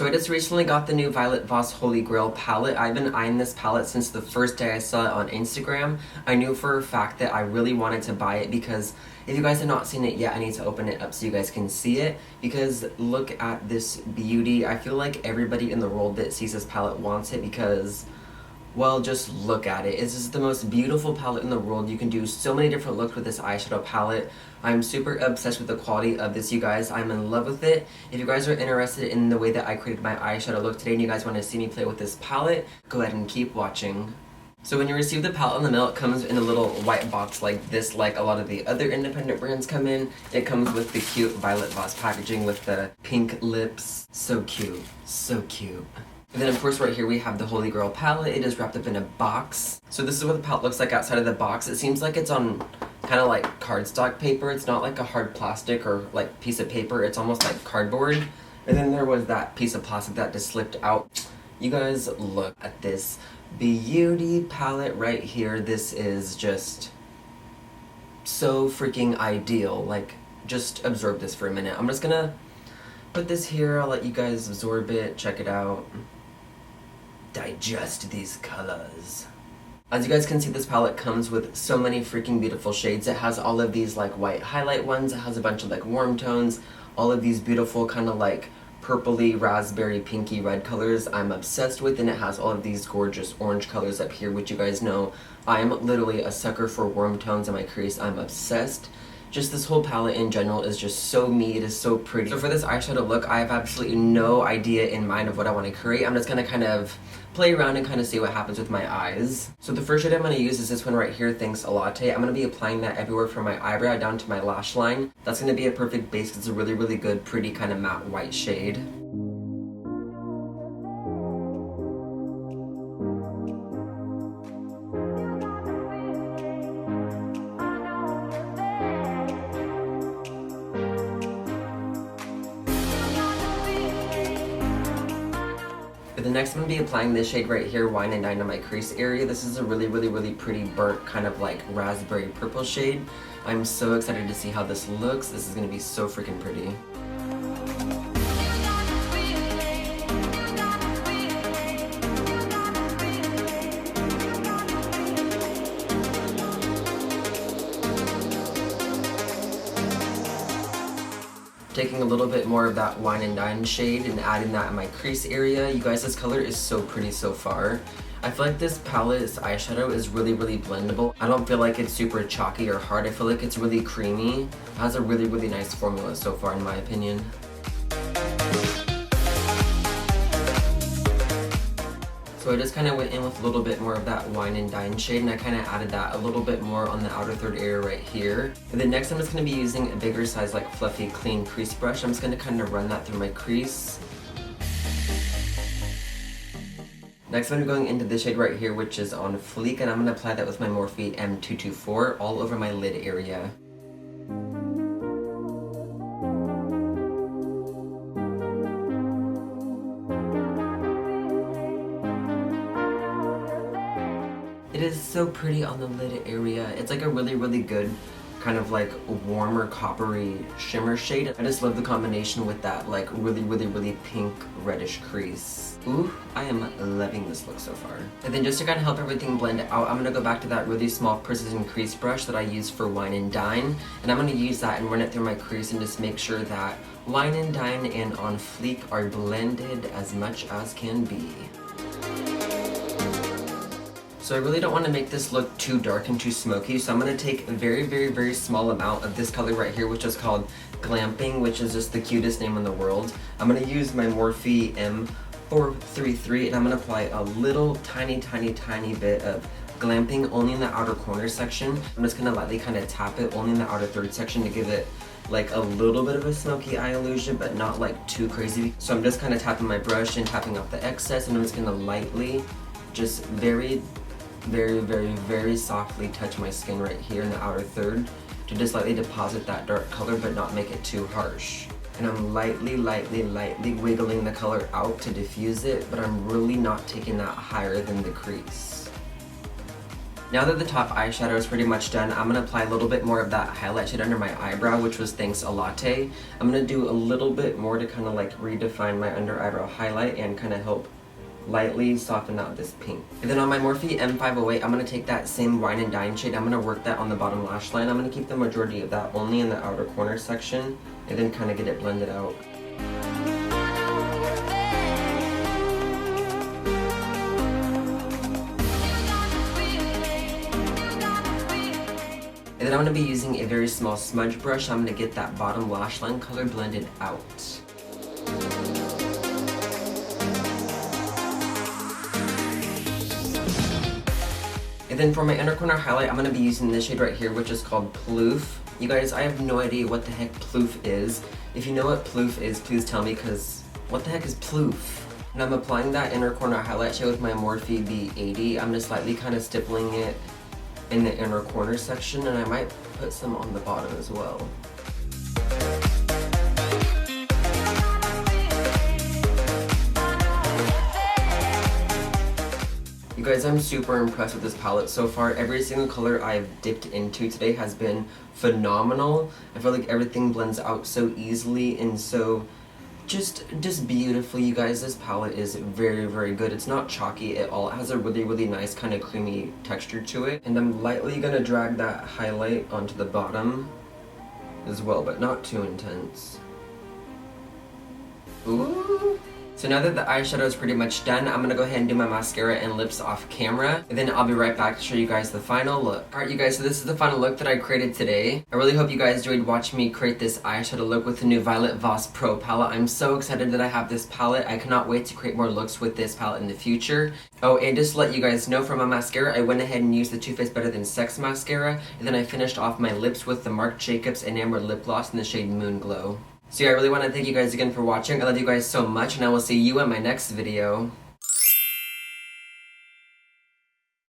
So I just recently got the new Violet Voss Holy Grail palette. I've been eyeing this palette since the first day I saw it on Instagram. I knew for a fact that I really wanted to buy it because if you guys have not seen it yet, I need to open it up so you guys can see it. Because look at this beauty. I feel like everybody in the world that sees this palette wants it because, well, just look at it. This is the most beautiful palette in the world. You can do so many different looks with this eyeshadow palette. I'm super obsessed with the quality of this, you guys. I'm in love with it. If you guys are interested in the way that I created my eyeshadow look today and you guys want to see me play with this palette, go ahead and keep watching. So when you receive the palette in the mail, it comes in a little white box like this, like a lot of the other independent brands come in. It comes with the cute Violet Voss packaging with the pink lips. So cute. So cute. And then of course right here we have the Holy Grail palette. It is wrapped up in a box. So this is what the palette looks like outside of the box. It seems like it's on kind of like cardstock paper. It's not like a hard plastic or like piece of paper. It's almost like cardboard. And then there was that piece of plastic that just slipped out. You guys look at this beauty palette right here. This is just so freaking ideal. Like, just absorb this for a minute. I'm just gonna put this here. I'll let you guys absorb it. Check it out. Digest these colors. As you guys can see, this palette comes with so many freaking beautiful shades. It has all of these like white highlight ones. It has a bunch of like warm tones. All of these beautiful kind of like purpley, raspberry, pinky red colors I'm obsessed with. And it has all of these gorgeous orange colors up here, which you guys know I'm literally a sucker for warm tones in my crease. I'm obsessed. Just this whole palette in general is just so me. It is so pretty. So for this eyeshadow look, I have absolutely no idea in mind of what I want to create. I'm just gonna kind of play around and kind of see what happens with my eyes. So the first shade I'm going to use is this one right here, Thanks a Latte. I'm going to be applying that everywhere from my eyebrow down to my lash line. That's going to be a perfect base because it's a really, really good, pretty kind of matte white shade. For the next, I'm going to be applying this shade right here, Wine and Dine, on my crease area. This is a really, really, really pretty burnt kind of like raspberry purple shade. I'm so excited to see how this looks. This is going to be so freaking pretty. Taking a little bit more of that Wine and Dine shade and adding that in my crease area. You guys, this color is so pretty so far. I feel like this palette's eyeshadow is really, really blendable. I don't feel like it's super chalky or hard. I feel like it's really creamy. It has a really, really nice formula so far in my opinion. So I just kind of went in with a little bit more of that Wine and Dine shade, and I kind of added that a little bit more on the outer third area right here. And then next I'm just going to be using a bigger size like fluffy clean crease brush. I'm just going to kind of run that through my crease. Next I'm going into this shade right here, which is on Fleek, and I'm going to apply that with my Morphe M224 all over my lid area. It is so pretty on the lid area. It's like a really, really good kind of like warmer coppery shimmer shade. I just love the combination with that like really, really, really pink reddish crease. Ooh, I am loving this look so far. And then just to kind of help everything blend out, I'm going to go back to that really small precision crease brush that I use for Wine and Dine. And I'm going to use that and run it through my crease and just make sure that Wine and Dine and On Fleek are blended as much as can be. So I really don't want to make this look too dark and too smoky, so I'm going to take a very, very, very small amount of this color right here, which is called Glamping, which is just the cutest name in the world. I'm going to use my Morphe M433, and I'm going to apply a little tiny, tiny, tiny bit of Glamping only in the outer corner section. I'm just going to lightly kind of tap it only in the outer third section to give it like a little bit of a smoky eye illusion, but not like too crazy. So I'm just kind of tapping my brush and tapping off the excess, and I'm just going to lightly, just very, very, very, very softly touch my skin right here in the outer third to just lightly deposit that dark color but not make it too harsh. And I'm lightly, lightly, lightly wiggling the color out to diffuse it, but I'm really not taking that higher than the crease. Now that the top eyeshadow is pretty much done, I'm going to apply a little bit more of that highlight shade under my eyebrow, which was Thanks a Latte. I'm going to do a little bit more to kind of like redefine my under eyebrow highlight and kind of help lightly soften out this pink. And then on my Morphe M508, I'm going to take that same Wine and Dine shade. I'm going to work that on the bottom lash line. I'm going to keep the majority of that only in the outer corner section and then kind of get it blended out. And then I'm going to be using a very small smudge brush. I'm going to get that bottom lash line color blended out. And then for my inner corner highlight, I'm going to be using this shade right here, which is called Ploof. You guys, I have no idea what the heck Ploof is. If you know what Ploof is, please tell me, because what the heck is Ploof? And I'm applying that inner corner highlight shade with my Morphe B80. I'm just slightly kind of stippling it in the inner corner section, and I might put some on the bottom as well. You guys, I'm super impressed with this palette so far. Every single color I've dipped into today has been phenomenal. I feel like everything blends out so easily and so just beautifully. You guys, this palette is very, very good. It's not chalky at all. It has a really, really nice kind of creamy texture to it. And I'm lightly gonna drag that highlight onto the bottom as well, but not too intense. Ooh. So now that the eyeshadow is pretty much done, I'm gonna go ahead and do my mascara and lips off camera, and then I'll be right back to show you guys the final look. Alright you guys, so this is the final look that I created today. I really hope you guys enjoyed watching me create this eyeshadow look with the new Violet Voss Pro palette. I'm so excited that I have this palette. I cannot wait to create more looks with this palette in the future. Oh, and just to let you guys know, for my mascara, I went ahead and used the Too Faced Better Than Sex mascara, and then I finished off my lips with the Marc Jacobs Enamored Lip Gloss in the shade Moon Glow. So yeah, I really want to thank you guys again for watching. I love you guys so much, and I will see you in my next video.